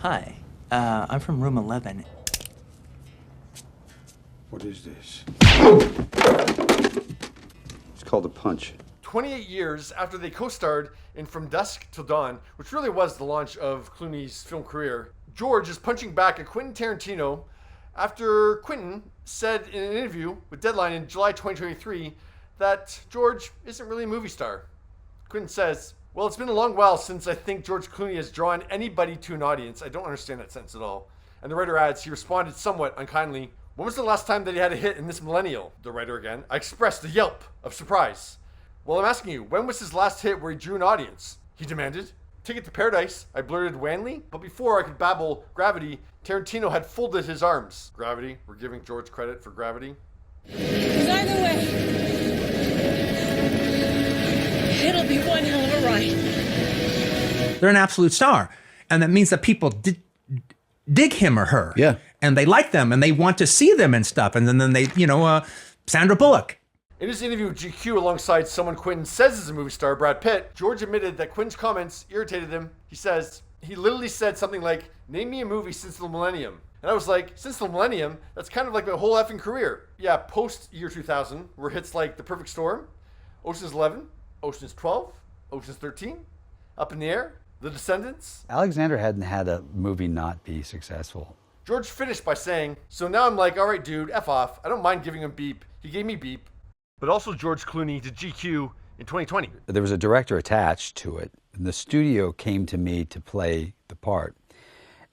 Hi, I'm from room 11. What is this? It's called a punch. 28 years after they co-starred in From Dusk Till Dawn, which really was the launch of Clooney's film career, George is punching back at Quentin Tarantino after Quentin said in an interview with Deadline in July 2023 that George isn't really a movie star. Quentin says, "Well, it's been a long while since I think George Clooney has drawn anybody to an audience. I don't understand that sentence at all." And the writer adds, he responded somewhat unkindly, "When was the last time that he had a hit in this millennial?" The writer again, "I expressed a yelp of surprise." "Well, I'm asking you, when was his last hit where he drew an audience?" he demanded. "Ticket to Paradise," I blurted wanly, but before I could babble Gravity, Tarantino had folded his arms. Gravity, we're giving George credit for Gravity. Because either way, it'll be one hell of a ride. They're an absolute star. And that means that people dig him or her. Yeah. And they like them and they want to see them and stuff. And then they, Sandra Bullock. In his interview with GQ alongside someone Quentin says is a movie star, Brad Pitt, George admitted that Quentin's comments irritated him. He says, he literally said something like, "Name me a movie since the millennium." And I was like, since the millennium? That's kind of like my whole effing career. Yeah, post year 2000, were hits like The Perfect Storm, Ocean's 11, Ocean's 12, Ocean's 13, Up in the Air, The Descendants. Alexander hadn't had a movie not be successful. George finished by saying, "So now I'm like, all right, dude, F off. I don't mind giving him beep. He gave me beep." But also George Clooney to GQ in 2020. There was a director attached to it, and the studio came to me to play the part.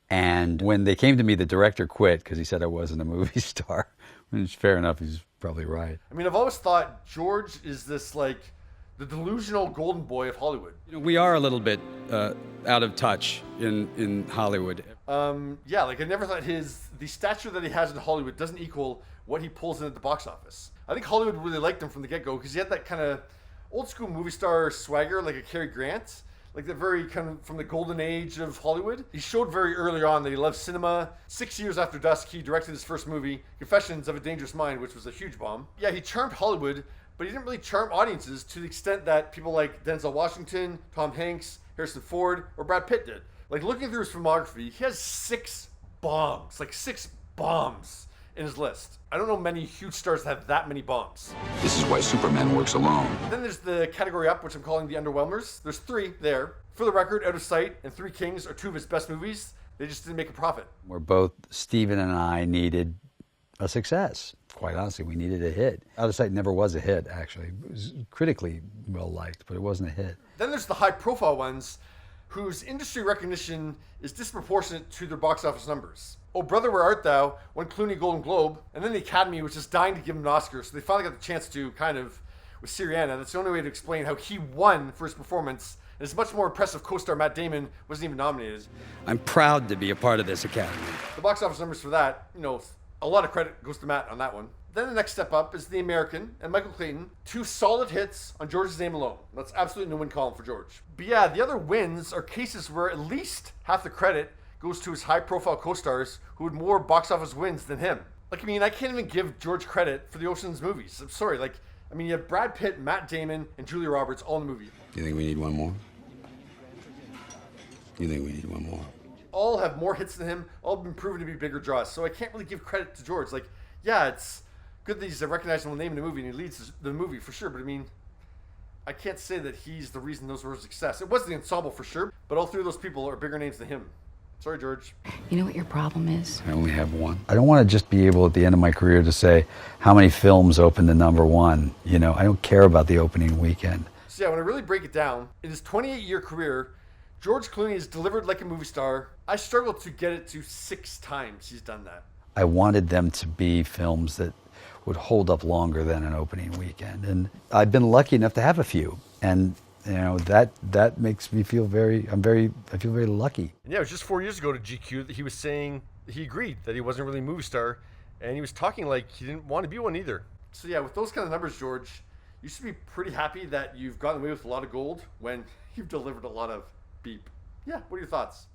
And when they came to me, the director quit because he said I wasn't a movie star. Which, fair enough, he's probably right. I mean, I've always thought George is this, like, the delusional golden boy of Hollywood. We are a little bit out of touch in Hollywood. Yeah, like I never thought the stature that he has in Hollywood doesn't equal what he pulls in at the box office. I think Hollywood really liked him from the get-go because he had that kind of old school movie star swagger, like a Cary Grant, like that very kind of from the golden age of Hollywood. He showed very early on that he loved cinema. 6 years after Dusk, he directed his first movie, Confessions of a Dangerous Mind, which was a huge bomb. Yeah, he charmed Hollywood, but he didn't really charm audiences to the extent that people like Denzel Washington, Tom Hanks, Harrison Ford, or Brad Pitt did. Like looking through his filmography, he has 6 bombs, like 6 bombs in his list. I don't know many huge stars that have that many bombs. This is why Superman works alone. Then there's the category up, which I'm calling the underwhelmers. There's 3 there. For the record, Out of Sight and Three Kings are 2 of his best movies. They just didn't make a profit. Where both Steven and I needed a success. Quite honestly, we needed a hit. Out of Sight never was a hit, actually. It was critically well-liked, but it wasn't a hit. Then there's the high-profile ones whose industry recognition is disproportionate to their box office numbers. Oh Brother, Where Art Thou won Clooney Golden Globe, and then the Academy was just dying to give him an Oscar, so they finally got the chance to kind of, with Syriana, that's the only way to explain how he won for his performance, and his much more impressive co-star Matt Damon wasn't even nominated. I'm proud to be a part of this Academy. The box office numbers for that, a lot of credit goes to Matt on that one. Then the next step up is The American and Michael Clayton, 2 solid hits on George's name alone. That's absolutely no win column for George. But yeah, the other wins are cases where at least half the credit goes to his high-profile co-stars who had more box office wins than him. Like, I mean, I can't even give George credit for the Ocean's movies. I'm sorry. Like, I mean, you have Brad Pitt, Matt Damon, and Julia Roberts all in the movie. You think we need one more? You think we need one more? All have more hits than him. All have been proven to be bigger draws. So I can't really give credit to George. Like, yeah, it's good that he's a recognizable name in the movie and he leads the movie for sure. But I mean, I can't say that he's the reason those were a success. It was the ensemble for sure, but all 3 of those people are bigger names than him. Sorry, George. You know what your problem is? I only have one. I don't want to just be able at the end of my career to say how many films opened to #1. I don't care about the opening weekend. So yeah, when I really break it down, in his 28-year career, George Clooney has delivered like a movie star. I struggled to get it to 6 times he's done that. I wanted them to be films that would hold up longer than an opening weekend. And I've been lucky enough to have a few. And that makes me feel I feel very lucky. And yeah, it was just 4 years ago to GQ that he was saying he agreed that he wasn't really a movie star, and he was talking like he didn't want to be one either. So yeah, with those kind of numbers, George, you should be pretty happy that you've gotten away with a lot of gold when you've delivered a lot of beep. Yeah, what are your thoughts?